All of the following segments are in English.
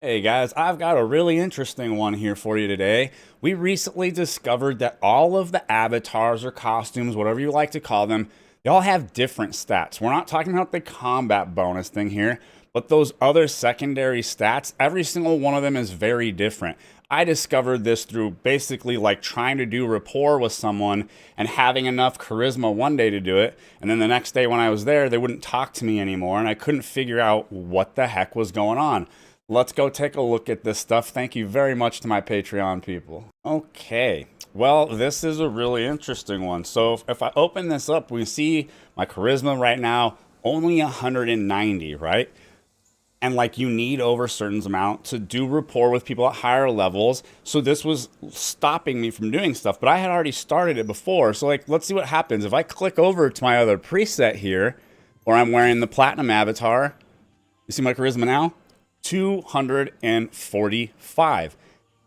Hey guys, I've got a really interesting one here for you today. We recently discovered that all of the avatars or costumes, whatever you like to call them, they all have different stats. We're not talking about the combat bonus thing here, but those other secondary stats, every single one of them is very different. I discovered this through basically like trying to do rapport with someone and having enough charisma one day to do it. And then the next day when I was there, they wouldn't talk to me anymore and I couldn't figure out what the heck was going on. Let's go take a look at this stuff. Thank you very much to my Patreon people. Okay, well, this is a really interesting one. So if I open this up, we see my charisma right now, only 190, right? And like you need over a certain amount to do rapport with people at higher levels. So this was stopping me from doing stuff, but I had already started it before. So like, let's see what happens. If I click over to my other preset here, where I'm wearing the platinum avatar, you see my charisma now? 245.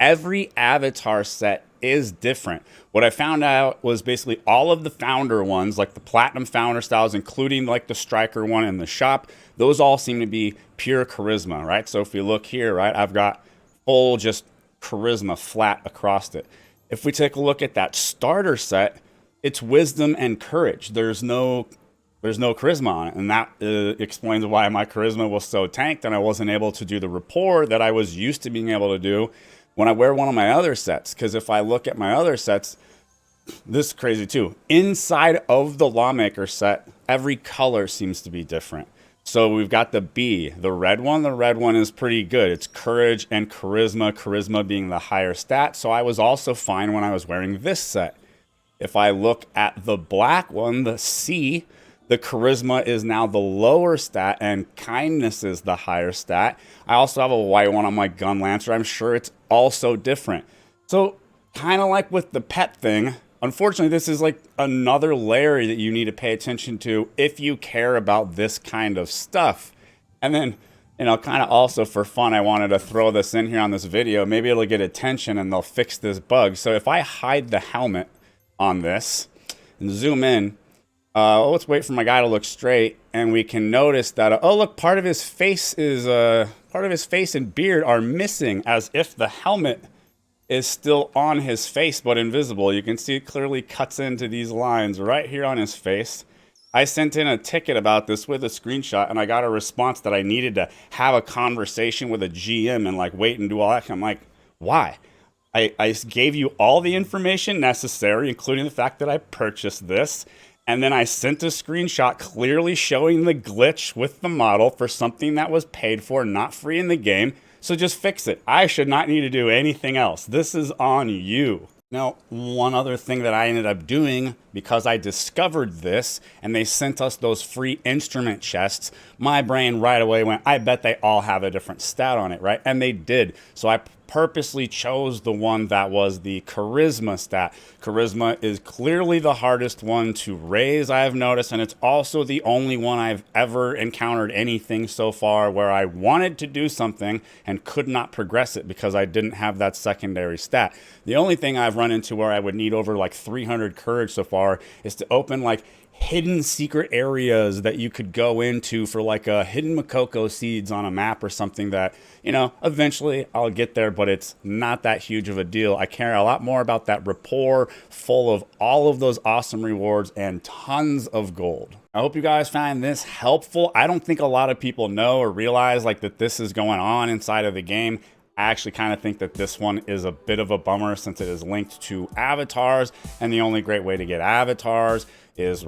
Every avatar set is different. What I found out was basically all of the founder ones, like the platinum founder styles, including like the striker one in the shop, those all seem to be pure charisma, right? So if we look here, right, I've got full just charisma flat across it. If we take a look at that starter set, it's wisdom and courage. There's no charisma on it, and that explains why my charisma was so tanked and I wasn't able to do the rapport that I was used to being able to do when I wear one of my other sets. Because if I look at my other sets, this is crazy too. Inside of the Lawmaker set, every color seems to be different. So we've got the B, the red one. The red one is pretty good. It's courage and charisma being the higher stat. So I was also fine when I was wearing this set. If I look at the black one, the C, the charisma is now the lower stat and kindness is the higher stat. I also have a white one on my gun lancer. I'm sure it's also different. So kind of like with the pet thing, unfortunately, this is like another layer that you need to pay attention to if you care about this kind of stuff. And then, kind of also for fun, I wanted to throw this in here on this video. Maybe it'll get attention and they'll fix this bug. So if I hide the helmet on this and zoom in, let's wait for my guy to look straight, and we can notice that oh look, part of his face and beard are missing, as if the helmet is still on his face but invisible. You can see it clearly cuts into these lines right here on his face. I sent in a ticket about this with a screenshot, and I got a response that I needed to have a conversation with a GM and like wait and do all that. I'm like, why? I gave you all the information necessary, including the fact that I purchased this. And then I sent a screenshot clearly showing the glitch with the model for something that was paid for, not free in the game. So just fix it. I should not need to do anything else. This is on you. Now, one other thing that I ended up doing, because I discovered this and they sent us those free instrument chests, my brain right away went, I bet they all have a different stat on it, right? And they did. So I purposely chose the one that was the charisma stat. Charisma is clearly the hardest one to raise, I have noticed, and it's also the only one I've ever encountered anything so far where I wanted to do something and could not progress it because I didn't have that secondary stat. The only thing I've run into where I would need over like 300 courage so far is to open like hidden secret areas that you could go into for like a hidden Makoko seeds on a map or something that, eventually I'll get there, but it's not that huge of a deal. I care a lot more about that rapport full of all of those awesome rewards and tons of gold. I hope you guys find this helpful. I don't think a lot of people know or realize like that this is going on inside of the game. I actually kind of think that this one is a bit of a bummer since it is linked to avatars, and the only great way to get avatars is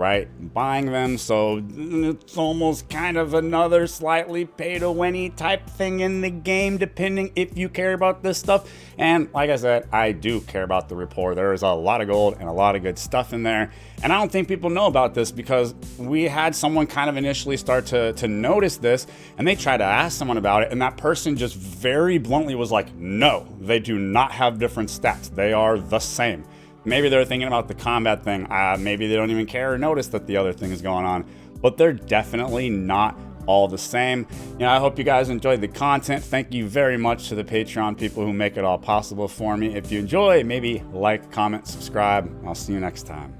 buying them. So it's almost kind of another slightly pay-to-win-y type thing in the game, depending if you care about this stuff. And like I said, I do care about the rapport. There is a lot of gold and a lot of good stuff in there. And I don't think people know about this because we had someone kind of initially start to notice this, and they tried to ask someone about it, and that person just very bluntly was like, no, they do not have different stats. They are the same. Maybe they're thinking about the combat thing. Maybe they don't even care or notice that the other thing is going on, but they're definitely not all the same. I hope you guys enjoyed the content. Thank you very much to the Patreon people who make it all possible for me. If you enjoy, maybe like, comment, subscribe. I'll see you next time.